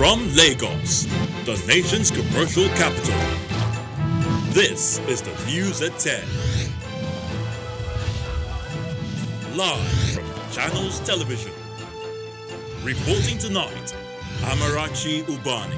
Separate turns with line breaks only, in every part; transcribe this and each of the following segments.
From Lagos, the nation's commercial capital, this is the News at 10. Live from Channels Television. Reporting tonight, Amarachi Ubani.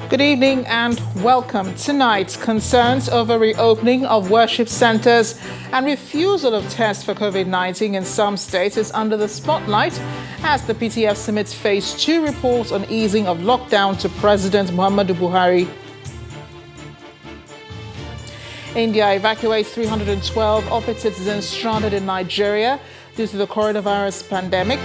Good evening and welcome. Tonight, concerns over reopening of worship centers and refusal of tests for COVID-19 in some states is under the spotlight as the PTF submits Phase 2 report on easing of lockdown to President Muhammadu Buhari. India evacuates 312 of its citizens stranded in Nigeria due to the coronavirus pandemic.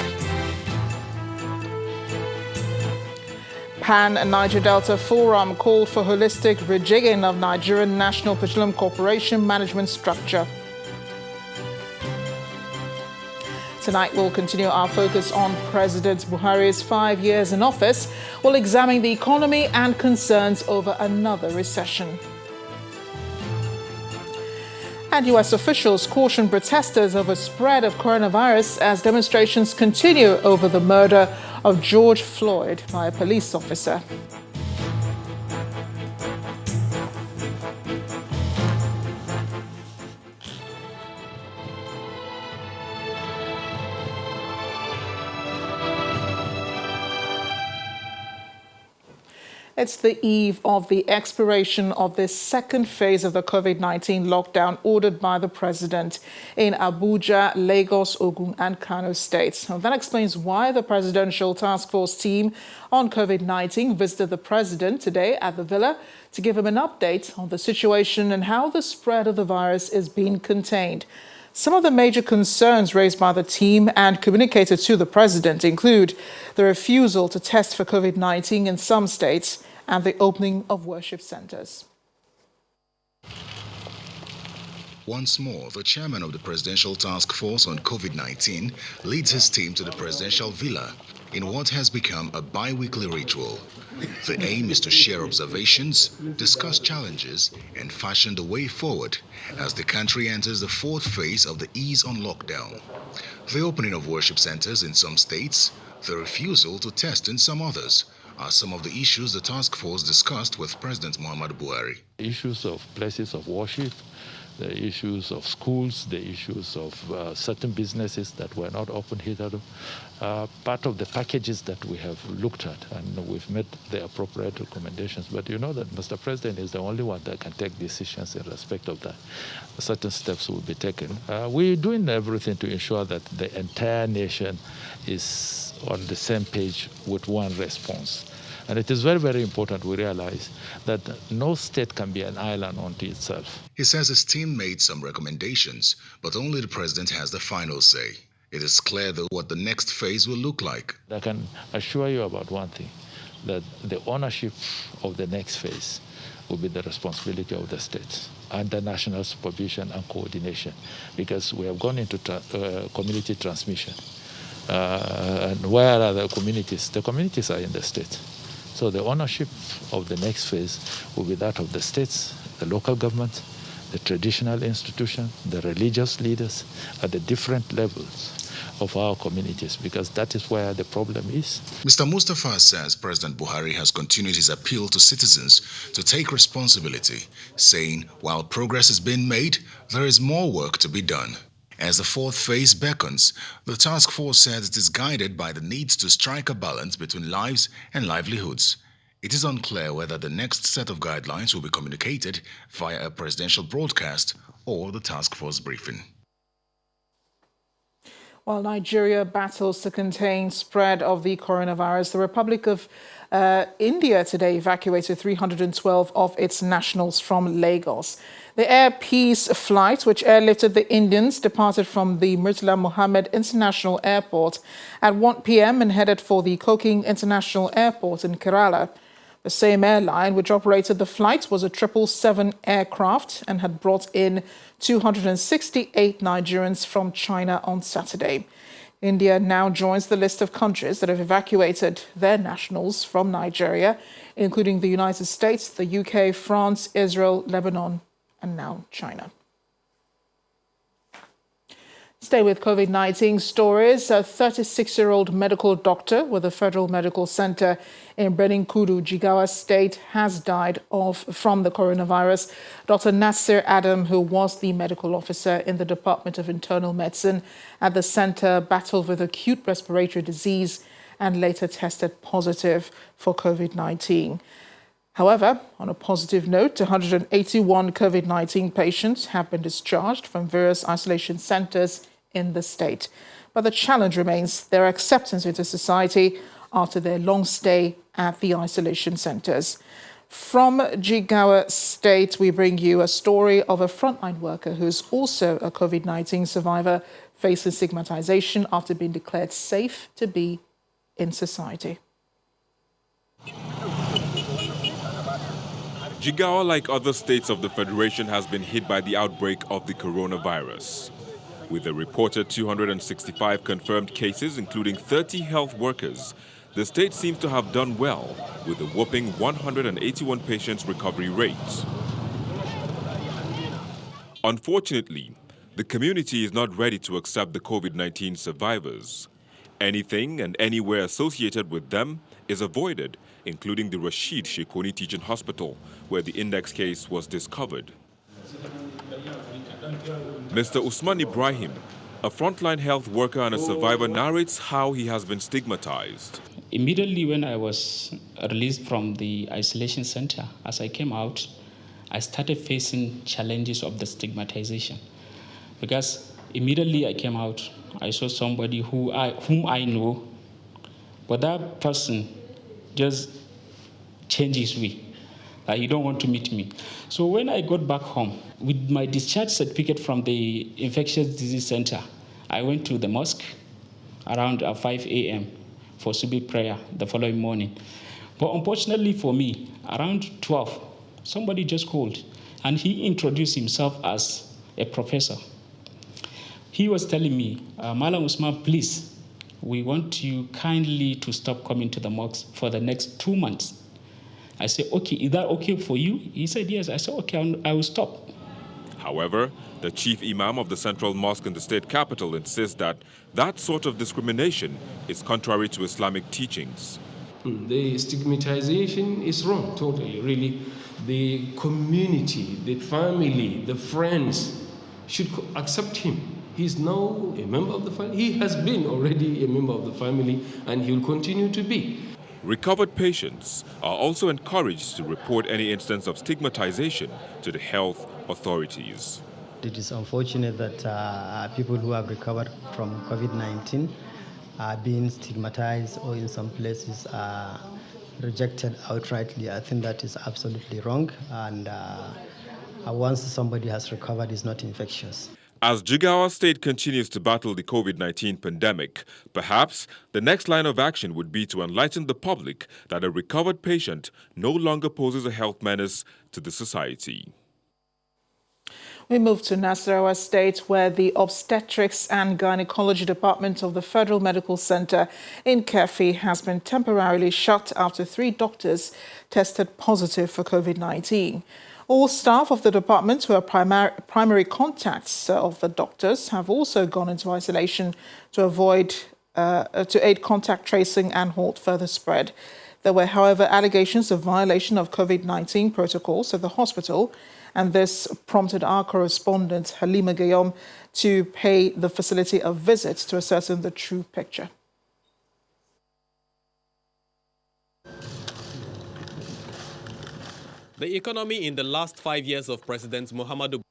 Pan-Niger Delta Forum called for holistic rejigging of Nigerian National Petroleum Corporation management structure. Tonight we'll continue our focus on President Buhari's 5 years in office. We'll examine the economy and concerns over another recession. And U.S. officials caution protesters over spread of coronavirus as demonstrations continue over the murder of George Floyd by a police officer. It's the eve of the expiration of the second phase of the COVID-19 lockdown ordered by the president in Abuja, Lagos, Ogun, and Kano states. Now, that explains why the Presidential Task Force team on COVID-19 visited the president today at the villa to give him an update on the situation and how the spread of the virus is being contained. Some of the major concerns raised by the team and communicated to the president include the refusal to test for COVID-19 in some states and the opening of worship centers.
Once more, the chairman of the Presidential Task Force on COVID-19 leads his team to the presidential villa in what has become a bi-weekly ritual. The aim is to share observations, discuss challenges, and fashion the way forward as the country enters the fourth phase of the ease on lockdown. The opening of worship centers in some states, the refusal to test in some others, are some of the issues the task force discussed with President Muhammadu Buhari.
Issues of places of worship, the issues of schools, the issues of certain businesses that were not open hitherto, part of the packages that we have looked at, and we've made the appropriate recommendations. But you know that Mr. President is the only one that can take decisions in respect of that. Certain steps will be taken. We're doing everything to ensure that the entire nation is on the same page with one response. And it is very, very important we realize that no state can be an island unto itself.
He says his team made some recommendations, but only the president has the final say. It is clear, though, what the next phase will look like.
I can assure you about one thing, that the ownership of the next phase will be the responsibility of the states under national supervision and coordination, because we have gone into community transmission. And where are the communities? The communities are in the states. So the ownership of the next phase will be that of the states, the local government, the traditional institution, the religious leaders at the different levels of our communities, because that is where the problem is.
Mr. Mustafa says President Buhari has continued his appeal to citizens to take responsibility, saying while progress is being made, there is more work to be done. As the fourth phase beckons, the task force says it is guided by the need to strike a balance between lives and livelihoods. It is unclear whether the next set of guidelines will be communicated via a presidential broadcast or the task force briefing.
While Nigeria battles to contain spread of the coronavirus, the Republic of India today evacuated 312 of its nationals from Lagos. The Air Peace flight, which airlifted the Indians, departed from the Murtala Mohammed International Airport at 1 p.m. and headed for the Koking International Airport in Kerala. The same airline which operated the flight was a 777 aircraft and had brought in 268 Nigerians from China on Saturday. India now joins the list of countries that have evacuated their nationals from Nigeria, including the United States, the UK, France, Israel, Lebanon, and now China. Stay with COVID-19 stories. A 36-year-old medical doctor with the Federal Medical Center in Benue, Jigawa State, has died from the coronavirus. Dr. Nasir Adam, who was the medical officer in the Department of Internal Medicine at the center, battled with acute respiratory disease and later tested positive for COVID-19. However, on a positive note, 181 COVID-19 patients have been discharged from various isolation centers in the state. But the challenge remains their acceptance into society after their long stay at the isolation centers. From Jigawa State, we bring you a story of a frontline worker who's also a COVID-19 survivor facing stigmatization after being declared safe to be in society.
Jigawa, like other states of the Federation, has been hit by the outbreak of the coronavirus. With a reported 265 confirmed cases, including 30 health workers, the state seems to have done well, with a whopping 181 patients recovery rate. Unfortunately, the community is not ready to accept the COVID-19 survivors. Anything and anywhere associated with them is avoided, including the Rashid Shekoni Teaching Hospital, where the index case was discovered. Mr. Usman Ibrahim, a frontline health worker and a survivor, narrates how he has been stigmatized.
Immediately when I was released from the isolation center, as I came out, I started facing challenges of the stigmatization. Because immediately I came out, I saw somebody whom I know, but that person just changed his way. Like, you don't want to meet me. So when I got back home, with my discharge certificate from the infectious disease center, I went to the mosque around 5 a.m. for Subi prayer the following morning. But unfortunately for me, around 12, somebody just called, and he introduced himself as a professor. He was telling me, Malam Usman, please, we want you kindly to stop coming to the mosque for the next 2 months. I said, okay, is that okay for you? He said, yes. I said, okay, I will stop.
However, the chief imam of the central mosque in the state capital insists that that sort of discrimination is contrary to Islamic teachings.
The stigmatization is wrong, totally, really. The community, the family, the friends should accept him. He's now a member of the family. He has been already a member of the family, and he will continue to be.
Recovered patients are also encouraged to report any instance of stigmatization to the health authorities.
It is unfortunate that people who have recovered from COVID-19 are being stigmatized or in some places are rejected outrightly. I think that is absolutely wrong, and once somebody has recovered, it's not infectious.
As Jigawa State continues to battle the COVID-19 pandemic, perhaps the next line of action would be to enlighten the public that a recovered patient no longer poses a health menace to the society.
We move to Nasarawa State, where the Obstetrics and Gynecology Department of the Federal Medical Center in Kefi has been temporarily shut after 3 doctors tested positive for COVID-19. All staff of the department who are primary contacts of the doctors have also gone into isolation to aid contact tracing and halt further spread. There were, however, allegations of violation of COVID-19 protocols at the hospital, and this prompted our correspondent Halima Gayom to pay the facility a visit to ascertain the true picture.
The economy in the last 5 years of President Muhammadu.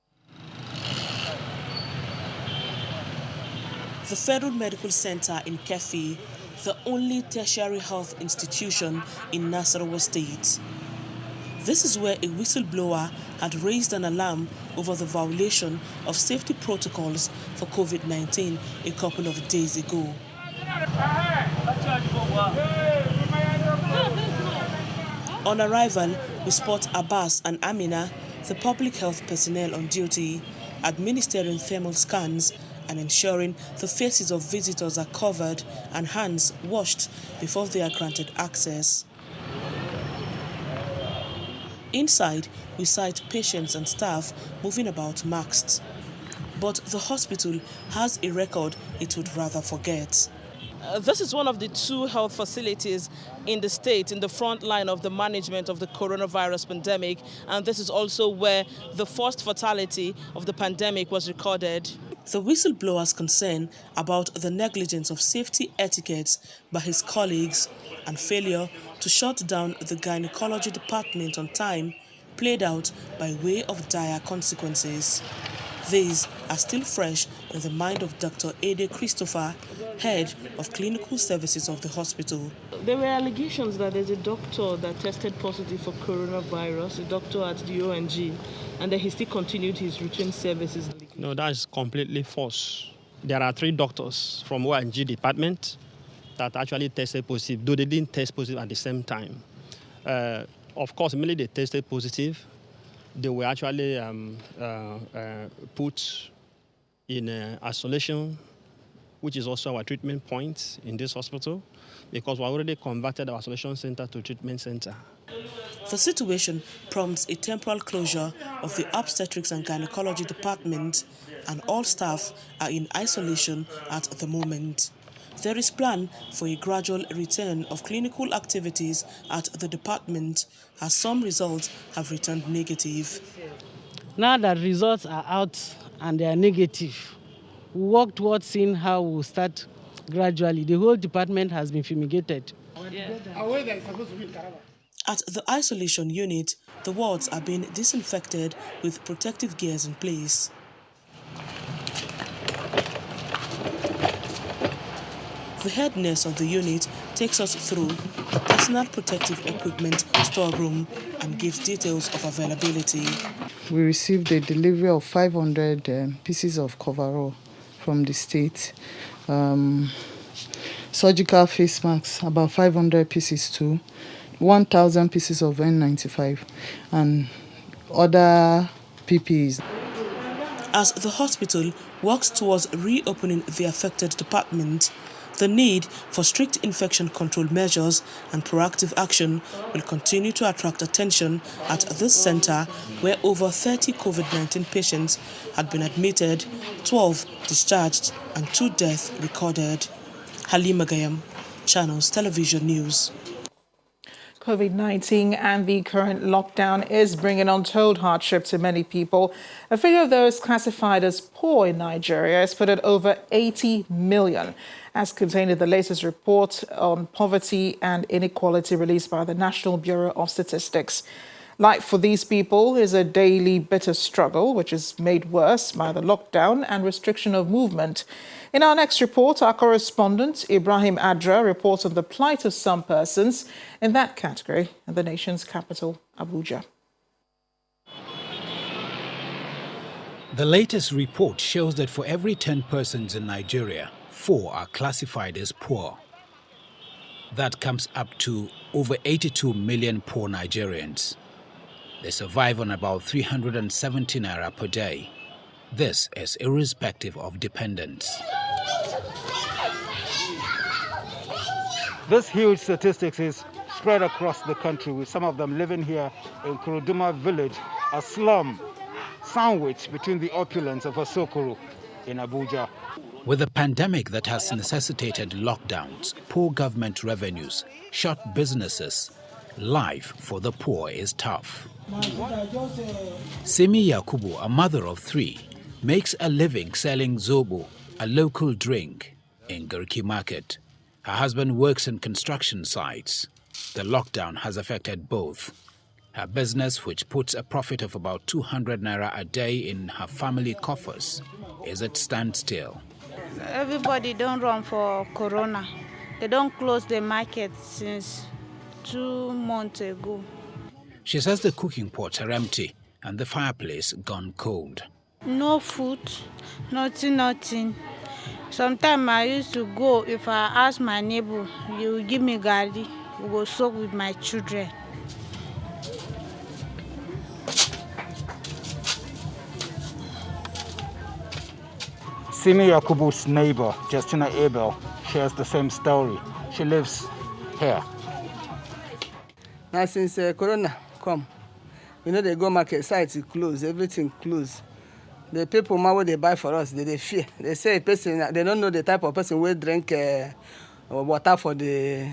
The Federal Medical Center in Kefi, the only tertiary health institution in Nasarawa State. This is where a whistleblower had raised an alarm over the violation of safety protocols for COVID-19 a couple of days ago. On arrival, we spot Abbas and Amina, the public health personnel on duty, administering thermal scans and ensuring the faces of visitors are covered and hands washed before they are granted access. Inside, we sight patients and staff moving about masked. but the hospital has a record it would rather forget. This is one of the 2 health facilities in the state in the front line of the management of the coronavirus pandemic, and this is also where the first fatality of the pandemic was recorded. The whistleblower's concern about the negligence of safety etiquettes by his colleagues and failure to shut down the gynecology department on time played out by way of dire consequences. These are still fresh in the mind of Dr. Ade Christopher, head of clinical services of the hospital. There were allegations that there's a doctor that tested positive for coronavirus, a doctor at the ONG, and that he still continued his routine services.
No, that is completely false. There are 3 doctors from ONG department that actually tested positive, though they didn't test positive at the same time. Of course, immediately they tested positive, they were actually put in isolation, which is also our treatment point in this hospital, because we already converted our isolation center to treatment center.
The situation prompts a temporal closure of the obstetrics and gynecology department, and all staff are in isolation at the moment. There is plan for a gradual return of clinical activities at the department, as some results have returned negative.
Now that results are out and they are negative, we work towards seeing how we'll start gradually. The whole department has been fumigated.
At the isolation unit, the wards are being disinfected with protective gears in place. The head nurse of the unit takes us through the personal protective equipment storeroom and gives details of availability.
We received a delivery of 500 pieces of coverall from the state. Surgical face masks, about 500 pieces too. 1,000 pieces of N95 and other PPEs.
As the hospital works towards reopening the affected department, the need for strict infection control measures and proactive action will continue to attract attention at this center, where over 30 COVID-19 patients had been admitted, 12 discharged, and 2 deaths recorded. Halima Gayam, Channels Television News.
COVID-19 and the current lockdown is bringing untold hardship to many people. A figure of those classified as poor in Nigeria is put at over 80 million, as contained in the latest report on poverty and inequality released by the National Bureau of Statistics. Life for these people is a daily bitter struggle, which is made worse by the lockdown and restriction of movement. In our next report, our correspondent Ibrahim Adra reports on the plight of some persons in that category in the nation's capital, Abuja.
The latest report shows that for every 10 persons in Nigeria, 4 are classified as poor. That comes up to over 82 million poor Nigerians. They survive on about 370 naira per day. This is irrespective of dependents.
This huge statistics is spread across the country, with some of them living here in Kuruduma village, a slum sandwiched between the opulence of Asokoro in Abuja.
With a pandemic that has necessitated lockdowns, poor government revenues, shut businesses, life for the poor is tough. Simi Yakubu, a mother of 3, makes a living selling zobo, a local drink, in Garki Market. Her husband works in construction sites. The lockdown has affected both. Her business, which puts a profit of about 200 naira a day in her family coffers, is at standstill.
Everybody don't run for corona. They don't close the market since 2 months ago.
She says the cooking pots are empty and the fireplace gone cold.
No food, nothing. Sometimes I used to go, if I ask my neighbor, you will give me garri, we go soak with my children.
Simi Yakubu's neighbor, Justina Abel, shares the same story. She lives here.
Now since Corona come, they go market sites close, everything close. The people where they buy for us, they fear. They say a person, they don't know the type of person will drink water for the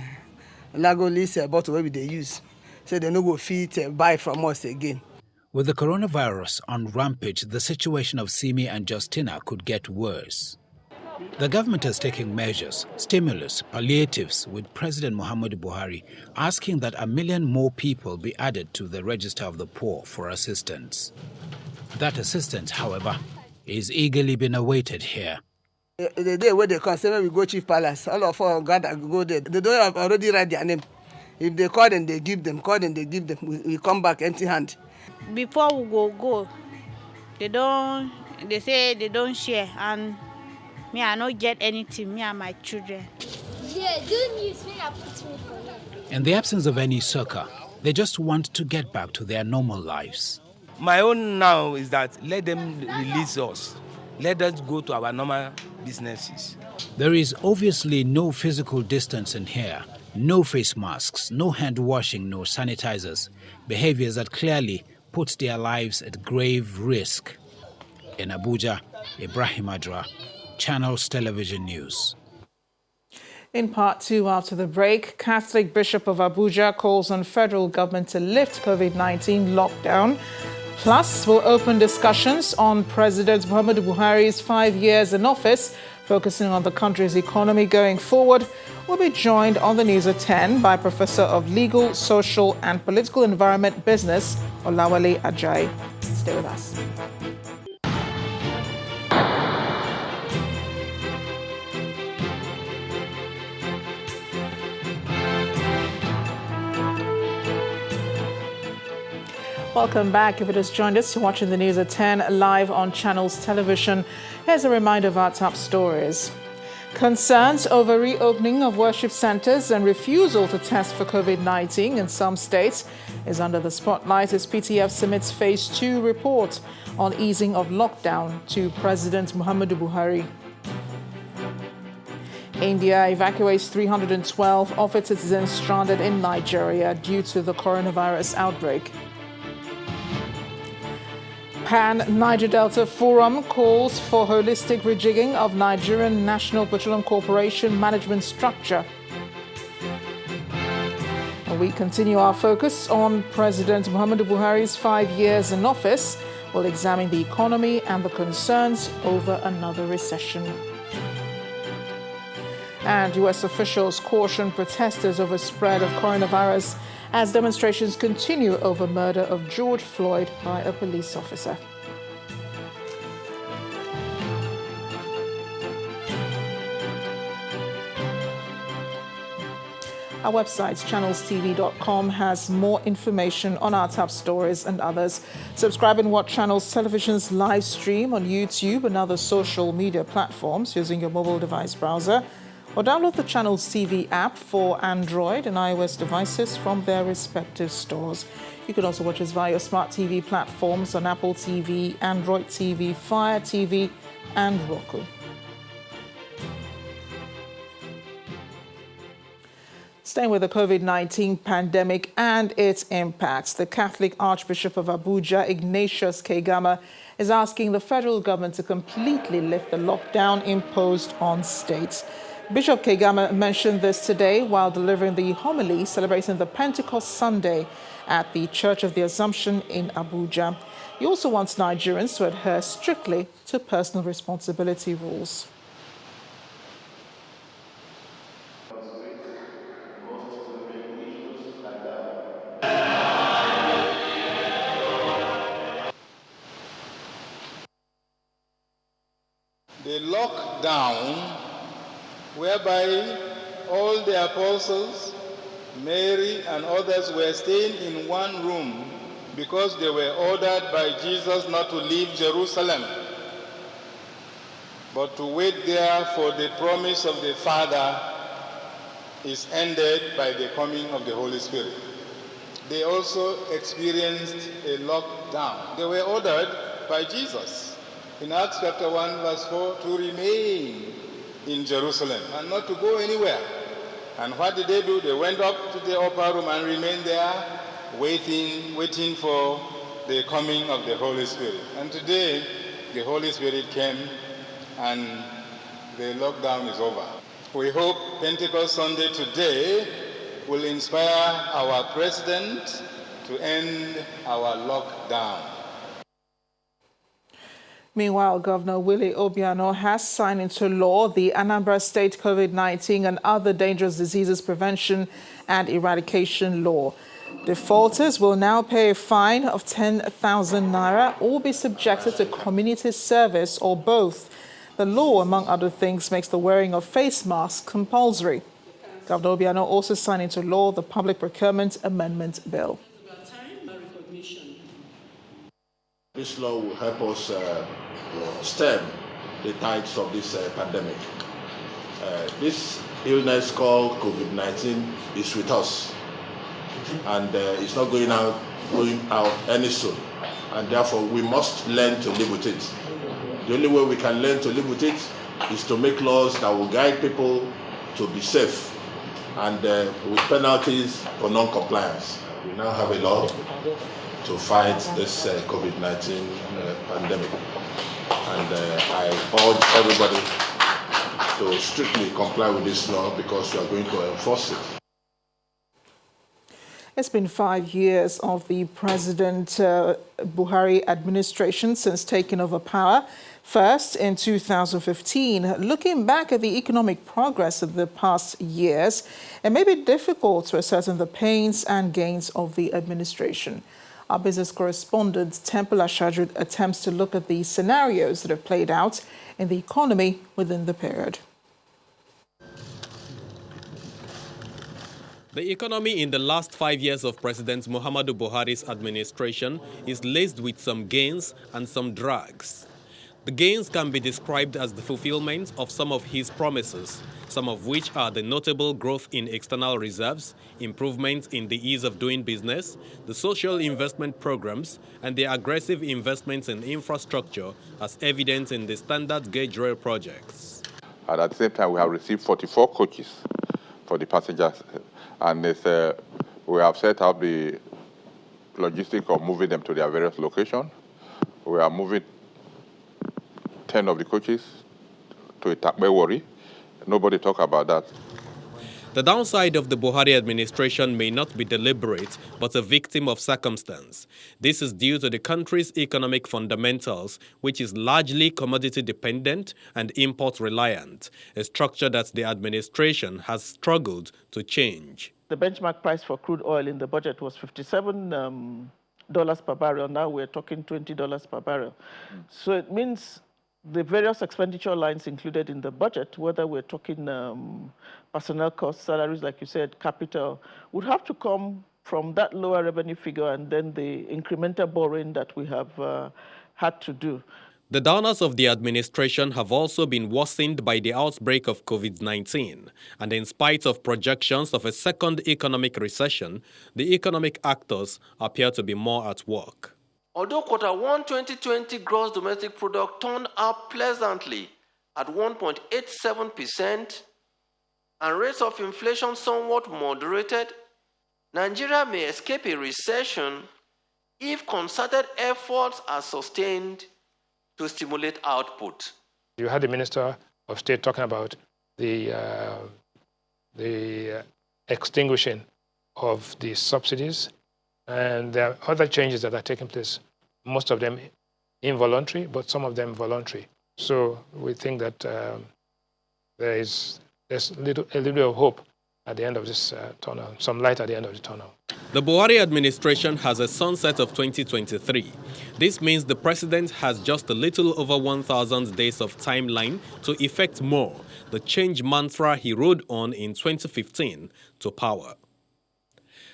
Lagolis bottle where they use. So they no go fit buy from us again.
With the coronavirus on rampage, the situation of Simi and Justina could get worse. The government is taking measures, stimulus, palliatives, with President Muhammadu Buhari asking that 1 million more people be added to the register of the poor for assistance. That assistance, however, is eagerly being awaited here.
The day where they come, say when we go Chief Palace, all of us gather go there. They don't have already write their name. If they call them, they give them. Call them, they give them. We come back empty hand.
Before we go, they say they don't share, and me, I don't get anything, me and my children.
Yeah, don't use me, I put me for you.
In the absence of any succor, they just want to get back to their normal lives.
My own now is that let them release us. Let us go to our normal businesses.
There is obviously no physical distancing here, no face masks, no hand washing, no sanitizers, behaviors that clearly put their lives at grave risk. In Abuja, Ibrahim Adra, Channels Television News.
In part two, after the break, Catholic Bishop of Abuja calls on federal government to lift COVID-19 lockdown. Plus, we'll open discussions on President Muhammadu Buhari's 5 years in office, focusing on the country's economy going forward. We'll be joined on the news at 10 by Professor of Legal, Social and Political Environment Business, Olawale Ajayi. Stay with us. Welcome back. If it has joined us, you're watching the news at 10 live on Channels Television. Here's a reminder of our top stories. Concerns over reopening of worship centers and refusal to test for COVID-19 in some states is under the spotlight as PTF submits Phase 2 report on easing of lockdown to President Muhammadu Buhari. India evacuates 312 of its citizens stranded in Nigeria due to the coronavirus outbreak. Pan-Niger Delta Forum calls for holistic rejigging of Nigerian National Petroleum Corporation management structure. And we continue our focus on President Muhammadu Buhari's 5 years in office. We'll examine the economy and the concerns over another recession. And U.S. officials caution protesters over spread of coronavirus as demonstrations continue over murder of George Floyd by a police officer. Our website, channelstv.com, has more information on our top stories and others. Subscribe and watch Channels Television's live stream on YouTube and other social media platforms using your mobile device browser, or download the Channels TV app for Android and iOS devices from their respective stores. You can also watch us via your smart TV platforms on Apple TV, Android TV, Fire TV, and Roku. Staying with the COVID-19 pandemic and its impacts, the Catholic Archbishop of Abuja, Ignatius Kegama, is asking the federal government to completely lift the lockdown imposed on states. Bishop Kegama mentioned this today while delivering the homily celebrating the Pentecost Sunday at the Church of the Assumption in Abuja. He also wants Nigerians to adhere strictly to personal responsibility rules.
The lockdown whereby all the apostles, Mary and others were staying in one room because they were ordered by Jesus not to leave Jerusalem, but to wait there for the promise of the Father, is ended by the coming of the Holy Spirit. They also experienced a lockdown. They were ordered by Jesus in Acts chapter 1 verse 4 to remain in Jerusalem and not to go anywhere. And what did they do? They went up to the upper room and remained there waiting for the coming of the Holy Spirit. And today the Holy Spirit came and the lockdown is over. We hope Pentecost Sunday today will inspire our president to end our lockdown.
Meanwhile, Governor Willie Obiano has signed into law the Anambra State COVID-19 and other dangerous diseases prevention and eradication law. Defaulters will now pay a fine of 10,000 naira or be subjected to community service or both. The law, among other things, makes the wearing of face masks compulsory. Governor Obiano also signed into law the Public Procurement Amendment Bill.
This law will help us stem the tides of this pandemic. This illness called COVID-19 is with us, and it's not going out any soon. And therefore, we must learn to live with it. The only way we can learn to live with it is to make laws that will guide people to be safe, and with penalties for non-compliance. We now have a law to fight this COVID-19 pandemic. And I urge everybody to strictly comply with this law because we are going to enforce it.
It's been 5 years of the President Buhari administration since taking over power. First in 2015, looking back at the economic progress of the past years, it may be difficult to ascertain the pains and gains of the administration. Our business correspondent, Temple Ashaju, attempts to look at the scenarios that have played out in the economy within the period.
The economy in the last 5 years of President Muhammadu Buhari's administration is laced with some gains and some drags. The gains can be described as the fulfillment of some of his promises, some of which are the notable growth in external reserves, improvements in the ease of doing business, the social investment programs, and the aggressive investments in infrastructure as evident in the standard gauge rail projects.
And at the same time, we have received 44 coaches for the passengers, and we have set up the logistics of moving them to their various locations. We are moving 10 of the coaches to Itakbewari. Nobody talk about that.
The downside of the Buhari administration may not be deliberate, but a victim of circumstance. This is due to the country's economic fundamentals, which is largely commodity dependent and import reliant, a structure that the administration has struggled to change.
The benchmark price for crude oil in the budget was $57 per barrel. Now we're talking $20 per barrel. So it means the various expenditure lines included in the budget, whether we're talking personnel costs, salaries, like you said, capital, would have to come from that lower revenue figure and then the incremental borrowing that we have had to do.
The downers of the administration have also been worsened by the outbreak of COVID-19, and in spite of projections of a second economic recession, the economic actors appear to be more at work.
Although Q1 2020 gross domestic product turned out pleasantly at 1.87% and rates of inflation somewhat moderated, Nigeria may escape a recession if concerted efforts are sustained to stimulate output.
You had the Minister of State talking about the extinguishing of the subsidies, and there are other changes that are taking place, most of them involuntary, but some of them voluntary. So we think that there's a little bit of hope at the end of this tunnel, some light at the end of the tunnel.
The Buhari administration has a sunset of 2023. This means the president has just a little over 1,000 days of timeline to effect more, the change mantra he rode on in 2015 to power.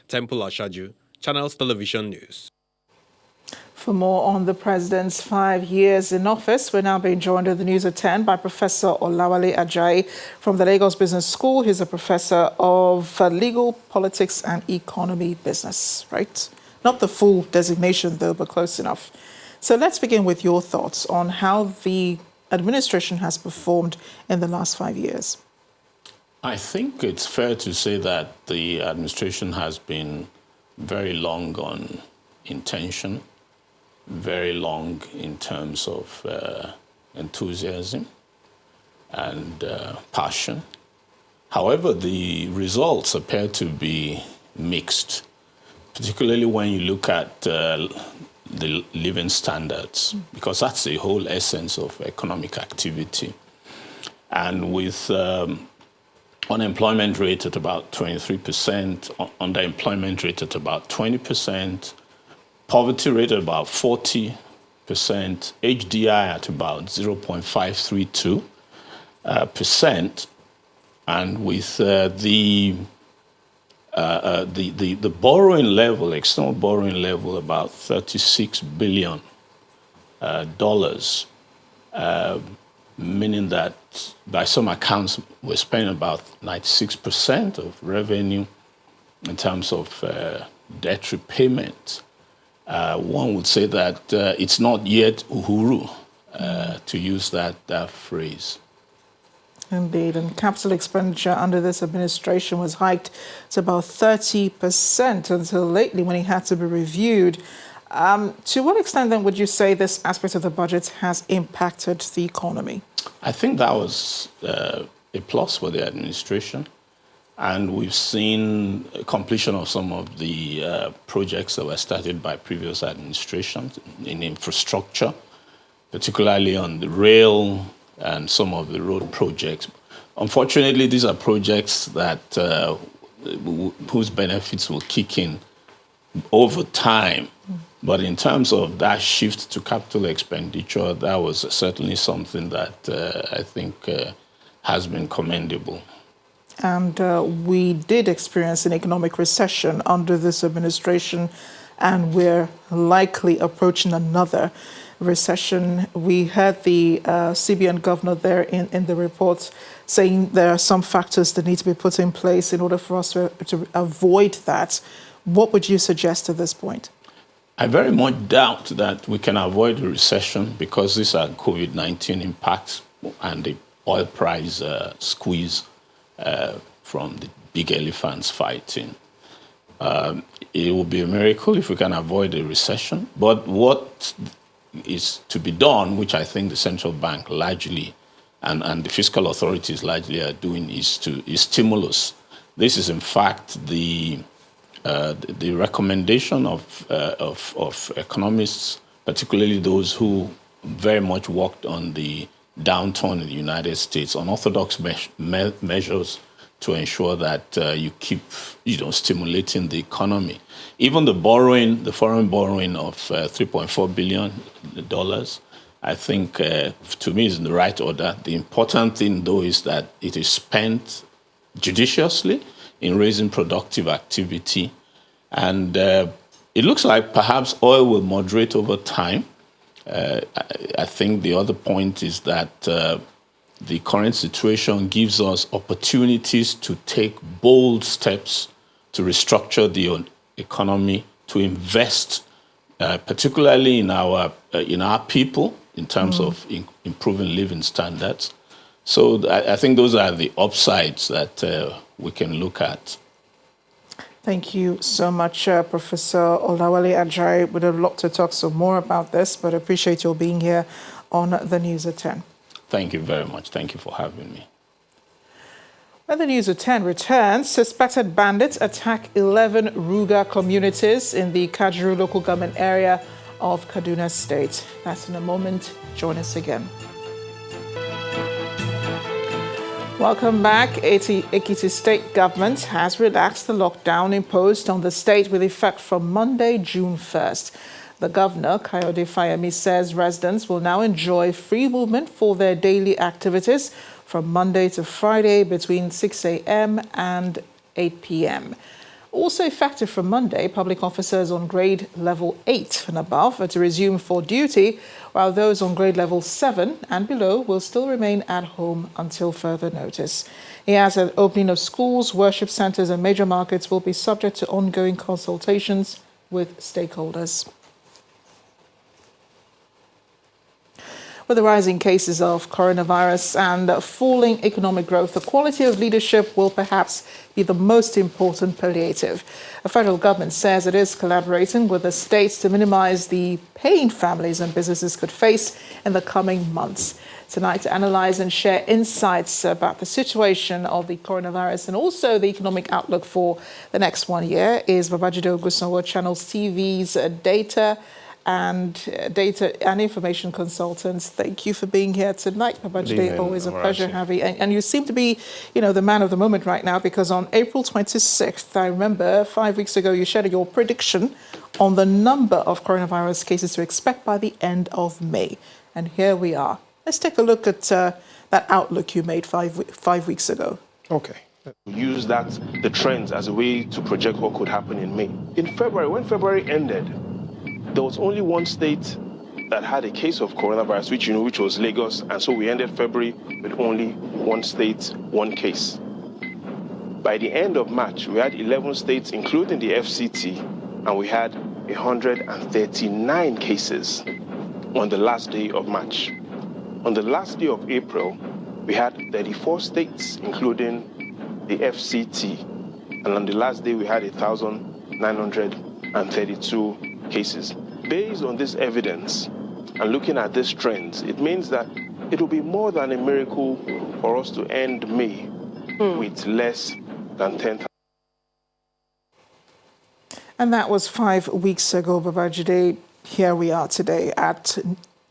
Temple Ashaju, Channels Television News.
For more on the president's 5 years in office, we're now being joined at the news at 10 by Professor Olawale Ajayi from the Lagos Business School. He's a professor of legal, politics and economy business, right? Not the full designation though, but close enough. So let's begin with your thoughts on how the administration has performed in the last 5 years.
I think it's fair to say that the administration has been very long on intention, very long in terms of enthusiasm and passion. However, the results appear to be mixed, particularly when you look at the living standards, because that's the whole essence of economic activity. And with unemployment rate at about 23%, underemployment rate at about 20%, poverty rate at about 40%, HDI at about 0.532%, and with the borrowing level, external borrowing level, about $36 billion, meaning that by some accounts we're spending about 96% of revenue in terms of debt repayment. One would say that it's not yet uhuru, to use that phrase.
Indeed, and capital expenditure under this administration was hiked to about 30% until lately when it had to be reviewed. To what extent then would you say this aspect of the budget has impacted the economy?
I think that was a plus for the administration. And we've seen completion of some of the projects that were started by previous administrations in infrastructure, particularly on the rail and some of the road projects. Unfortunately, these are projects that whose benefits will kick in over time. But in terms of that shift to capital expenditure, that was certainly something that I think has been commendable.
And we did experience an economic recession under this administration, and we're likely approaching another recession. We heard the CBN governor there in the report saying there are some factors that need to be put in place in order for us to avoid that. What would you suggest at this point?
I very much doubt that we can avoid a recession because these are COVID-19 impacts and the oil price squeeze from the big elephants fighting. It will be a miracle if we can avoid a recession. But what is to be done, which I think the central bank largely and the fiscal authorities largely are doing, is stimulus. This is in fact the recommendation of economists, particularly those who very much worked on the downturn in the United States, unorthodox measures to ensure that you keep, stimulating the economy. Even the borrowing, the foreign borrowing of $3.4 billion, I think, to me, is in the right order. The important thing, though, is that it is spent judiciously in raising productive activity. And it looks like perhaps oil will moderate over time. I think the other point is that the current situation gives us opportunities to take bold steps to restructure the economy, to invest, particularly in our people, in terms of improving living standards. So I think those are the upsides that we can look at.
Thank you so much, Professor Olawale Ajayi. We'd have a lot to talk some more about this, but I appreciate your being here on the News at 10.
Thank you very much. Thank you for having me.
When the News at 10 returns, suspected bandits attack 11 Ruga communities in the Kajuru local government area of Kaduna State. That's in a moment. Join us again. Welcome back. Ekiti State Government has relaxed the lockdown imposed on the state with effect from Monday, June 1st. The governor, Kayode Fayemi, says residents will now enjoy free movement for their daily activities from Monday to Friday between 6 a.m. and 8 p.m. Also effective from Monday, public officers on grade level 8 and above are to resume for duty, while those on grade level 7 and below will still remain at home until further notice. He adds that opening of schools, worship centers and major markets will be subject to ongoing consultations with stakeholders. With the rising cases of coronavirus and falling economic growth, the quality of leadership will perhaps be the most important palliative. The federal government says it is collaborating with the states to minimize the pain families and businesses could face in the coming months. Tonight, to analyze and share insights about the situation of the coronavirus and also the economic outlook for the next 1 year is Babajide Ogunsanwo, Channels TV's data and information consultants. Thank you for being here tonight, Babajide. Always a pleasure having you. And you seem to be, the man of the moment right now, because on April 26th, I remember 5 weeks ago, you shared your prediction on the number of coronavirus cases to expect by the end of May. And here we are. Let's take a look at that outlook you made five weeks ago.
Okay. Use the trends as a way to project what could happen in May. In February, when February ended, there was only one state that had a case of coronavirus, which was Lagos, and so we ended February with only one state, one case. By the end of March, we had 11 states, including the FCT, and we had 139 cases on the last day of March. On the last day of April, we had 34 states, including the FCT, and on the last day, we had 1,932 cases. Based on this evidence and looking at these trends, it means that it will be more than a miracle for us to end May with less than 10,000.
And that was 5 weeks ago, Babajide. Here we are today at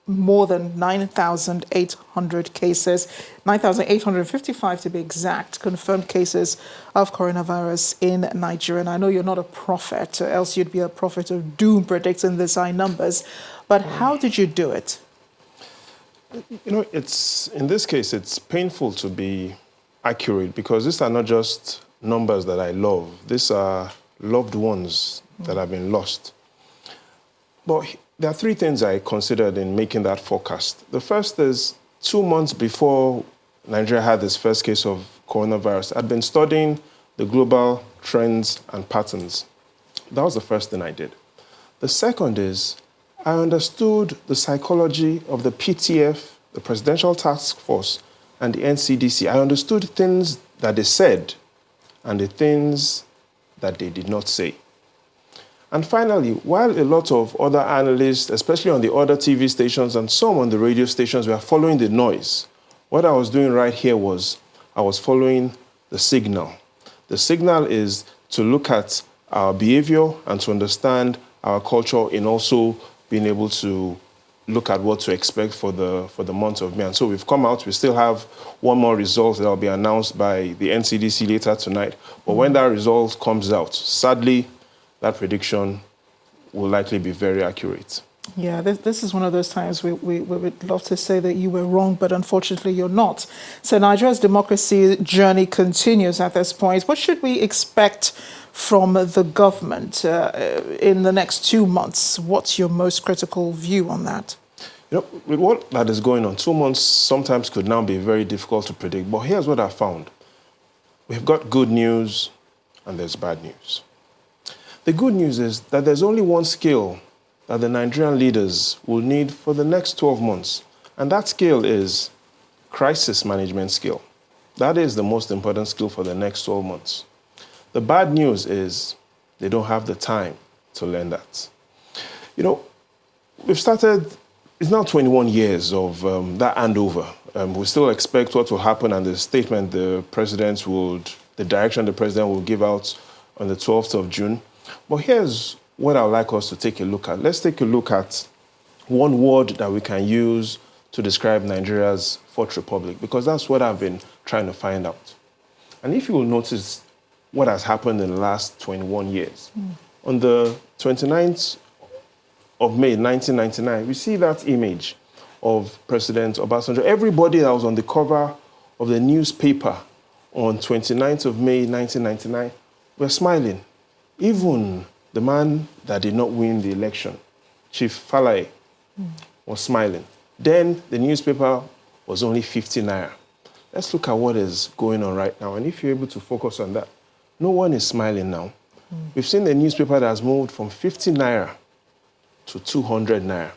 more than 9,800 cases, 9,855 to be exact, confirmed cases of coronavirus in Nigeria. And I know you're not a prophet, or else you'd be a prophet of doom predicting these high numbers. But how did you do it?
In this case, it's painful to be accurate because these are not just numbers that I love. These are loved ones that have been lost. But there are three things I considered in making that forecast. The first is 2 months before Nigeria had its first case of coronavirus, I'd been studying the global trends and patterns. That was the first thing I did. The second is I understood the psychology of the PTF, the Presidential Task Force, and the NCDC. I understood things that they said and the things that they did not say. And finally, while a lot of other analysts, especially on the other TV stations and some on the radio stations, were following the noise, what I was doing right here was I was following the signal. The signal is to look at our behavior and to understand our culture in also being able to look at what to expect for the month of May. And so we've come out. We still have one more result that will be announced by the NCDC later tonight. But when that result comes out, sadly, that prediction will likely be very accurate.
Yeah, this is one of those times we would love to say that you were wrong, but unfortunately you're not. So Nigeria's democracy journey continues at this point. What should we expect from the government in the next 2 months? What's your most critical view on that?
With what that is going on, 2 months sometimes could now be very difficult to predict. But here's what I found. We've got good news and there's bad news. The good news is that there's only one skill that the Nigerian leaders will need for the next 12 months. And that skill is crisis management skill. That is the most important skill for the next 12 months. The bad news is they don't have the time to learn that. We've started, it's now 21 years of that handover. We still expect what will happen and the statement the direction the president will give out on the 12th of June. But here's what I'd like us to take a look at. Let's take a look at one word that we can use to describe Nigeria's fourth republic, because that's what I've been trying to find out. And if you will notice what has happened in the last 21 years, on the 29th of May, 1999, we see that image of President Obasanjo. Everybody that was on the cover of the newspaper on 29th of May, 1999, were smiling. Even the man that did not win the election, Chief Falae, was smiling. Then the newspaper was only 50 naira. Let's look at what is going on right now. And if you're able to focus on that, no one is smiling now. We've seen the newspaper that has moved from 50 naira to 200 naira.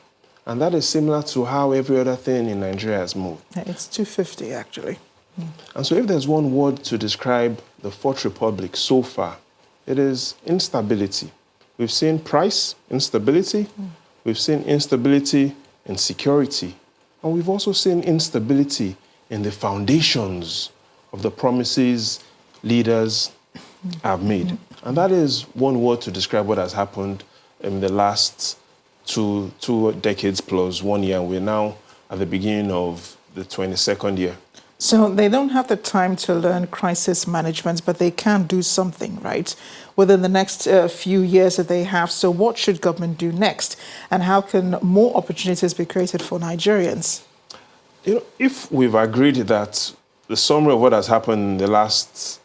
And that is similar to how every other thing in Nigeria has moved.
It's 250, actually.
And so if there's one word to describe the Fourth Republic so far, it is instability. We've seen price instability, we've seen instability in security, and we've also seen instability in the foundations of the promises leaders have made. And that is one word to describe what has happened in the last two decades plus 1 year, and we're now at the beginning of the 22nd year.
So they don't have the time to learn crisis management, but they can do something, right, within the next few years that they have. So what should government do next? And how can more opportunities be created for Nigerians?
You know, if we've agreed that the summary of what has happened in the last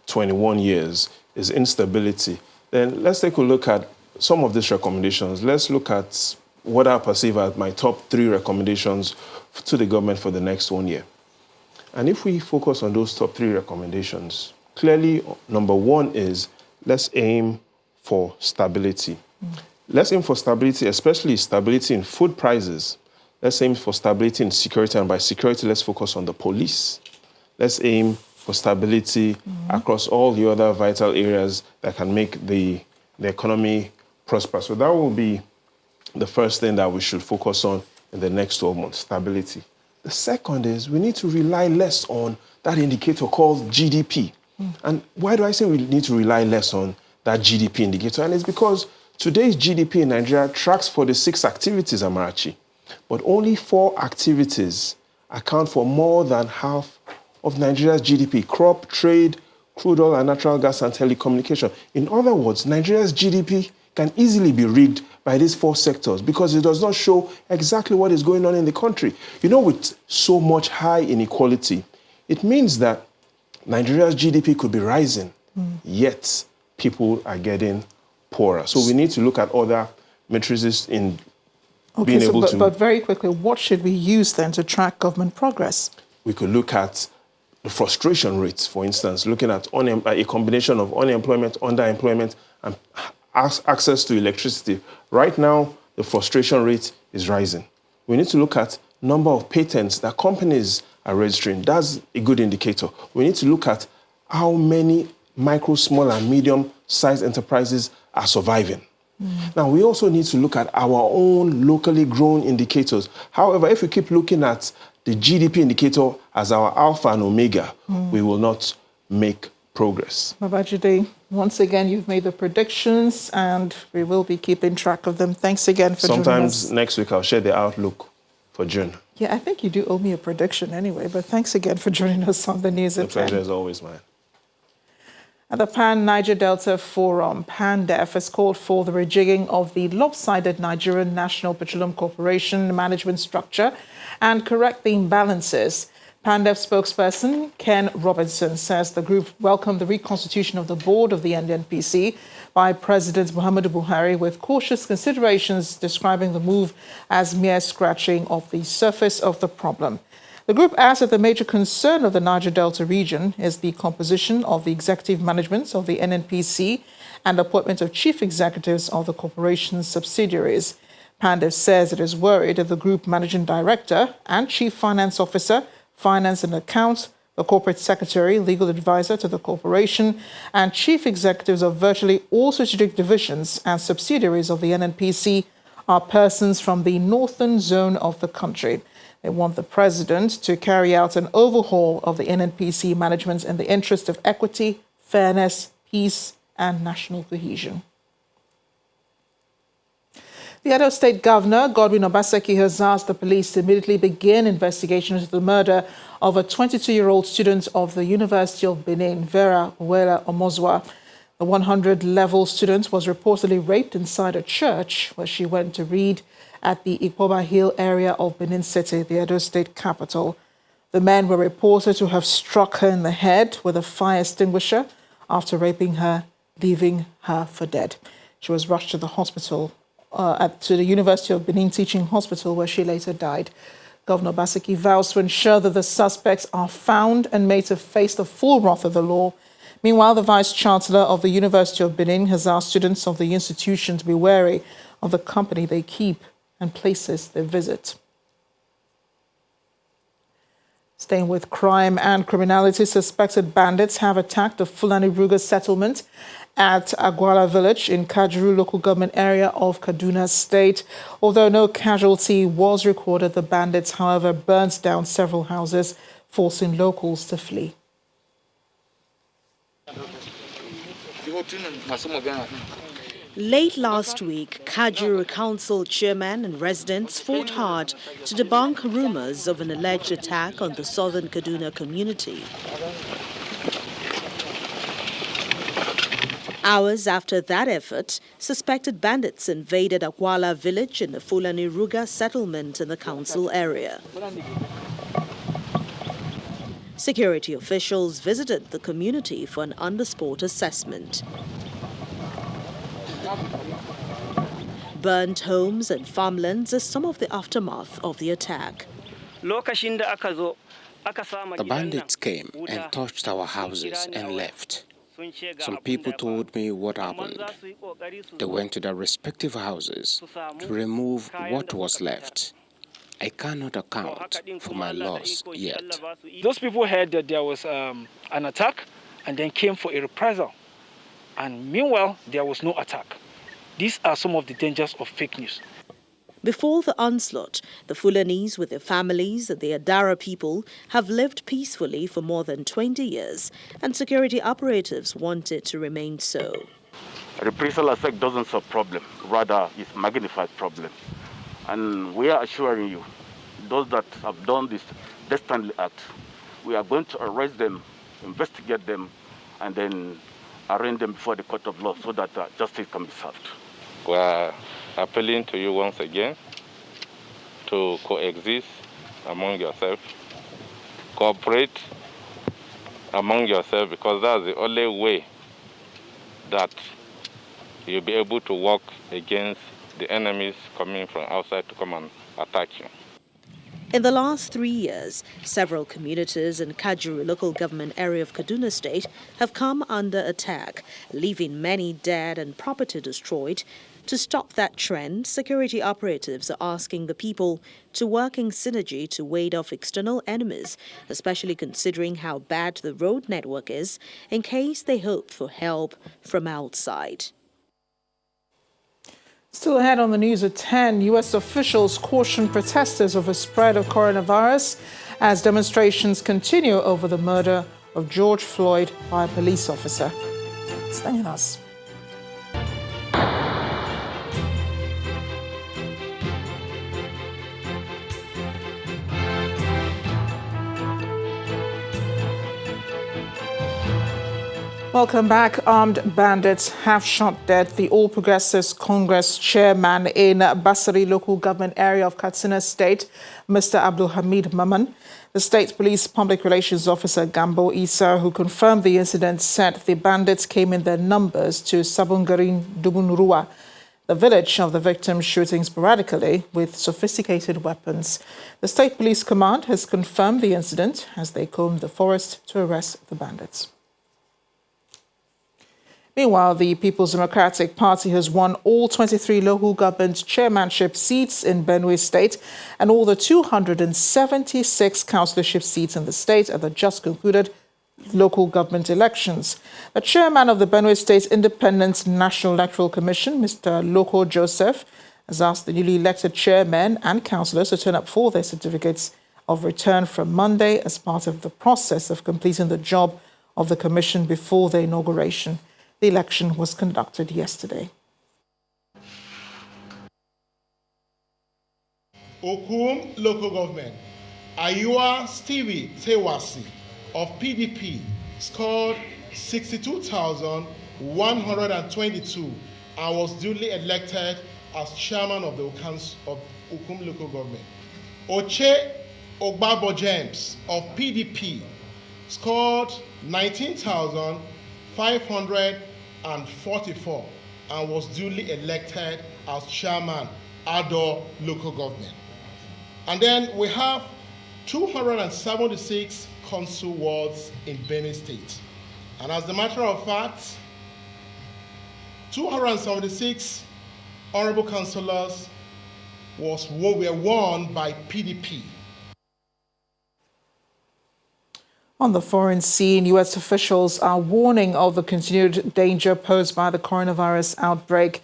21 years is instability, then let's take a look at some of these recommendations. Let's look at what I perceive as my top 3 recommendations to the government for the next 1 year. And if we focus on those top 3 recommendations, clearly, number 1 is let's aim for stability. Let's aim for stability, especially stability in food prices. Let's aim for stability in security, and by security, let's focus on the police. Let's aim for stability across all the other vital areas that can make the economy prosper. So that will be the first thing that we should focus on in the next 12 months, stability. The second is we need to rely less on that indicator called GDP. And why do I say we need to rely less on that GDP indicator? And it's because today's GDP in Nigeria tracks 46 activities, Amarachi, but only 4 activities account for more than half of Nigeria's GDP: crop, trade, crude oil and natural gas, and telecommunication. In other words, Nigeria's GDP can easily be rigged by these 4 sectors because it does not show exactly what is going on in the country. You know, with so much high inequality, it means that Nigeria's GDP could be rising, yet people are getting poorer. So we need to look at other matrices in being able to...
But very quickly, what should we use then to track government progress?
We could look at the frustration rates, for instance, looking at a combination of unemployment, underemployment, and access to electricity. Right now, the frustration rate is rising. We need to look at number of patents that companies are registering. That's a good indicator. We need to look at how many micro, small, and medium-sized enterprises are surviving. Now, we also need to look at our own locally grown indicators. However, if we keep looking at the GDP indicator as our alpha and omega, we will not make progress.
Babajide, once again, you've made the predictions and we will be keeping track of them. Thanks again for joining us.
Sometimes next week I'll share the outlook for June.
Yeah, I think you do owe me a prediction anyway, but thanks again for joining us on the News at 10.
The pleasure is always mine.
At the Pan-Niger Delta Forum, PANDEF has called for the rejigging of the lopsided Nigerian National Petroleum Corporation management structure and correct the imbalances. PANDEF spokesperson Ken Robinson says the group welcomed the reconstitution of the board of the NNPC by President Muhammadu Buhari with cautious considerations, describing the move as mere scratching of the surface of the problem. The group adds that the major concern of the Niger Delta region is the composition of the executive management of the NNPC and appointment of chief executives of the corporation's subsidiaries. PANDEF says it is worried that the group managing director and chief finance officer, finance and accounts, the corporate secretary, legal advisor to the corporation, and chief executives of virtually all strategic divisions and subsidiaries of the NNPC are persons from the northern zone of the country. They want the president to carry out an overhaul of the NNPC management in the interest of equity, fairness, peace, and national cohesion. The Edo State Governor, Godwin Obaseki, has asked the police to immediately begin investigation into the murder of a 22-year-old student of the University of Benin, Vera Uwela Omozwa. The 100-level student was reportedly raped inside a church where she went to read at the Ikpoba Hill area of Benin City, the Edo State capital. The men were reported to have struck her in the head with a fire extinguisher after raping her, leaving her for dead. She was rushed to the hospital, to the University of Benin Teaching Hospital, where she later died. Governor Obaseki vows to ensure that the suspects are found and made to face the full wrath of the law. Meanwhile, the Vice-Chancellor of the University of Benin has asked students of the institution to be wary of the company they keep and places they visit. Staying with crime and criminality, suspected bandits have attacked the Fulani Ruga settlement at Agwala village in Kajuru local government area of Kaduna State. Although no casualty was recorded, the bandits, however, burnt down several houses, forcing locals to flee.
Late last week, Kajuru Council chairman and residents fought hard to debunk rumors of an alleged attack on the southern Kaduna community. Hours after that effort, suspected bandits invaded Akwala village in the Fulani Ruga settlement in the council area. Security officials visited the community for an on-the-spot assessment. Burnt homes and farmlands are some of the aftermath of the attack.
The bandits came and touched our houses and left. Some people told me what happened. They went to their respective houses to remove what was left. I cannot account for my loss yet.
Those people heard that there was an attack and then came for a reprisal. And meanwhile, there was no attack. These are some of the dangers of fake news.
Before the onslaught, the Fulanis with their families and the Adara people have lived peacefully for more than 20 years, and security operatives want it to remain so.
Reprisal attack doesn't solve problem, rather it's magnified problem. And we are assuring you, those that have done this dastardly act, we are going to arrest them, investigate them, and then arraign them before the court of law so that justice can be served.
We are appealing to you once again to coexist among yourselves, cooperate among yourselves, because that's the only way that you'll be able to work against the enemies coming from outside to come and attack you.
In the last 3 years, several communities in Kajuru local government area of Kaduna State have come under attack, leaving many dead and property destroyed. To stop that trend, security operatives are asking the people to work in synergy to ward off external enemies, especially considering how bad the road network is, in case they hope for help from outside.
Still ahead on the news at 10, U.S. officials caution protesters of a spread of coronavirus as demonstrations continue over the murder of George Floyd by a police officer. Stay with us. Welcome back. Armed bandits have shot dead the All Progressives Congress chairman in Basari local government area of Katsina State, Mr. Abdul Hamid Maman. The state police public relations officer Gambo Isa, who confirmed the incident, said the bandits came in their numbers to Sabungarin Dubunrua, the village of the victim, shooting sporadically with sophisticated weapons. The state police command has confirmed the incident as they combed the forest to arrest the bandits. Meanwhile, the People's Democratic Party has won all 23 local government chairmanship seats in Benue State and all the 276 councillorship seats in the state at the just concluded local government elections. The chairman of the Benue State Independent National Electoral Commission, Mr. Loko Joseph, has asked the newly elected chairmen and councillors to turn up for their certificates of return from Monday as part of the process of completing the job of the commission before the inauguration. The election was conducted yesterday.
Okum local government, Ayua Stevie Tewasi of PDP scored 62,122 and was duly elected as chairman of the Okum local government. Oche Ogbabo James of PDP scored 19,544 and was duly elected as chairman Ado local government. And then we have 276 council wards in Benue State. And as a matter of fact, 276 honorable councillors were won by PDP.
On the foreign scene, U.S. officials are warning of the continued danger posed by the coronavirus outbreak.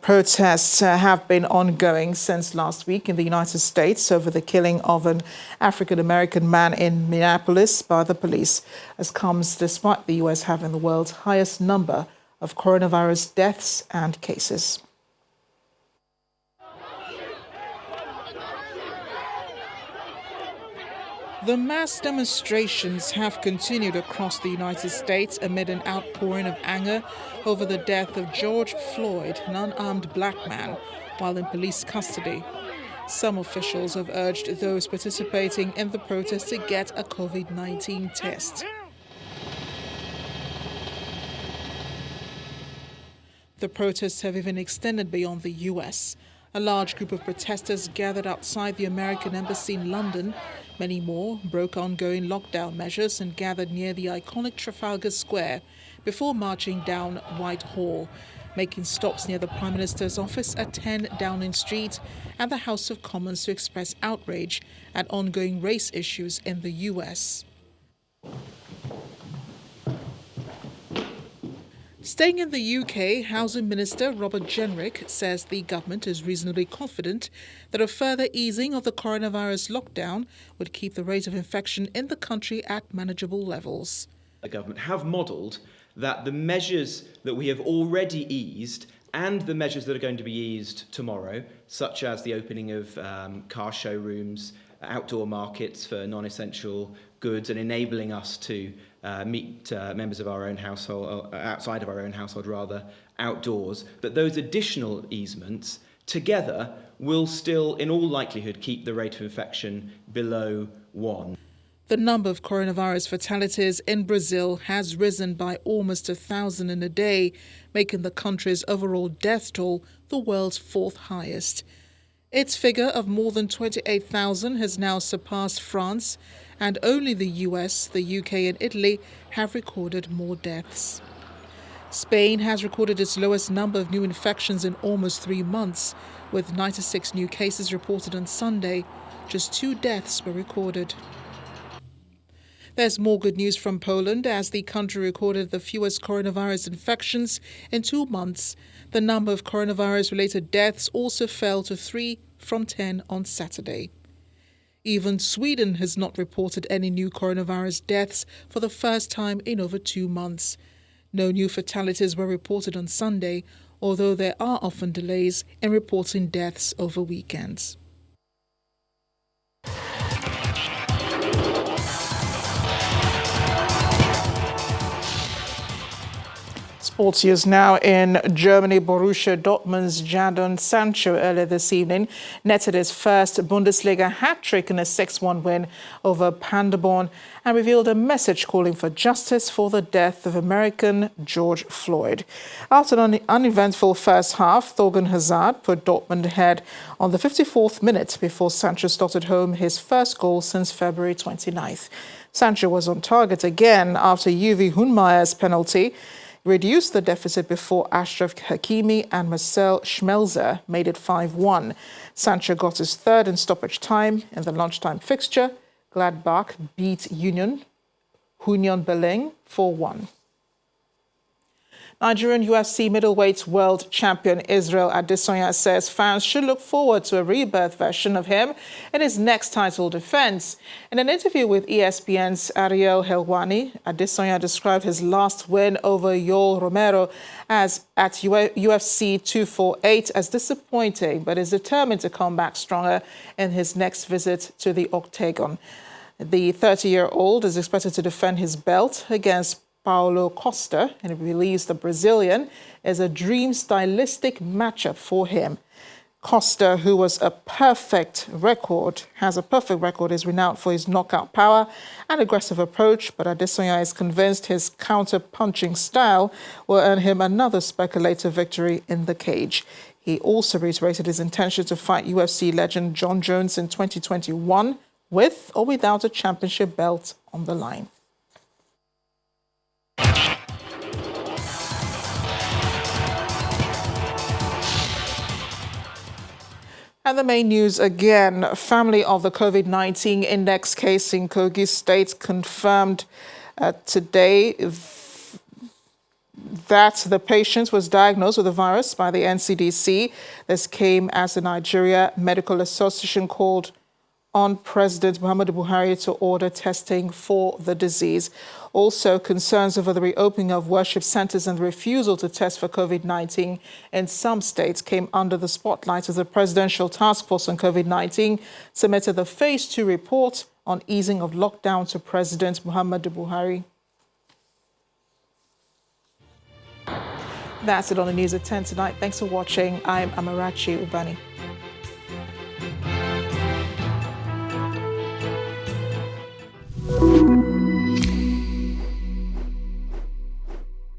Protests have been ongoing since last week in the United States over the killing of an African-American man in Minneapolis by the police. This comes despite the U.S. having the world's highest number of coronavirus deaths and cases. The mass demonstrations have continued across the United States amid an outpouring of anger over the death of George Floyd, an unarmed black man, while in police custody. Some officials have urged those participating in the protest to get a COVID-19 test. The protests have even extended beyond the U.S. A large group of protesters gathered outside the American Embassy in London. Many more broke ongoing lockdown measures and gathered near the iconic Trafalgar Square before marching down Whitehall, making stops near the Prime Minister's office at 10 Downing Street and the House of Commons to express outrage at ongoing race issues in the U.S. Staying in the UK, Housing Minister Robert Jenrick says the government is reasonably confident that a further easing of the coronavirus lockdown would keep the rate of infection in the country at manageable levels.
The government have modelled that the measures that we have already eased and the measures that are going to be eased tomorrow, such as the opening of car showrooms, outdoor markets for non-essential goods and enabling us to meet members of our own household, outside of our own household rather, outdoors, that those additional easements together will still, in all likelihood, keep the rate of infection below 1.
The number of coronavirus fatalities in Brazil has risen by almost 1,000 in a day, making the country's overall death toll the world's 4th highest. Its figure of more than 28,000 has now surpassed France, and only the US, the UK and Italy have recorded more deaths. Spain has recorded its lowest number of new infections in almost 3 months, with 96 new cases reported on Sunday. Just 2 deaths were recorded. There's more good news from Poland as the country recorded the fewest coronavirus infections in 2 months. The number of coronavirus-related deaths also fell to 3 from 10 on Saturday. Even Sweden has not reported any new coronavirus deaths for the first time in over 2 months. No new fatalities were reported on Sunday, although there are often delays in reporting deaths over weekends. Sports news now in Germany. Borussia Dortmund's Jadon Sancho earlier this evening netted his first Bundesliga hat-trick in a 6-1 win over Paderborn and revealed a message calling for justice for the death of American George Floyd. After an uneventful first half, Thorgan Hazard put Dortmund ahead on the 54th minute before Sancho slotted home his first goal since February 29th. Sancho was on target again after Uwe Hohenmeier's penalty reduced the deficit before Ashraf Hakimi and Marcel Schmelzer made it 5-1. Sancho got his third in stoppage time in the lunchtime fixture. Gladbach beat Union Berlin 4-1. Nigerian UFC middleweight world champion Israel Adesanya says fans should look forward to a rebirth version of him in his next title defense. In an interview with ESPN's Ariel Helwani, Adesanya described his last win over Yoel Romero at UFC 248 as disappointing, but is determined to come back stronger in his next visit to the octagon. The 30-year-old is expected to defend his belt against Paulo Costa, and he believes the Brazilian is a dream stylistic matchup for him. Costa, who has a perfect record, is renowned for his knockout power and aggressive approach, but Adesanya is convinced his counter-punching style will earn him another speculative victory in the cage. He also reiterated his intention to fight UFC legend John Jones in 2021 with or without a championship belt on the line. And the main news again, family of the COVID-19 index case in Kogi State confirmed today that the patient was diagnosed with the virus by the NCDC. This came as the Nigeria Medical Association called on President Muhammadu Buhari to order testing for the disease. Also, concerns over the reopening of worship centers and the refusal to test for COVID-19 in some states came under the spotlight as the Presidential Task Force on COVID-19 submitted the Phase 2 report on easing of lockdown to President Muhammadu Buhari. That's it on the news at 10 tonight. Thanks for watching. I'm Amarachi Ubani.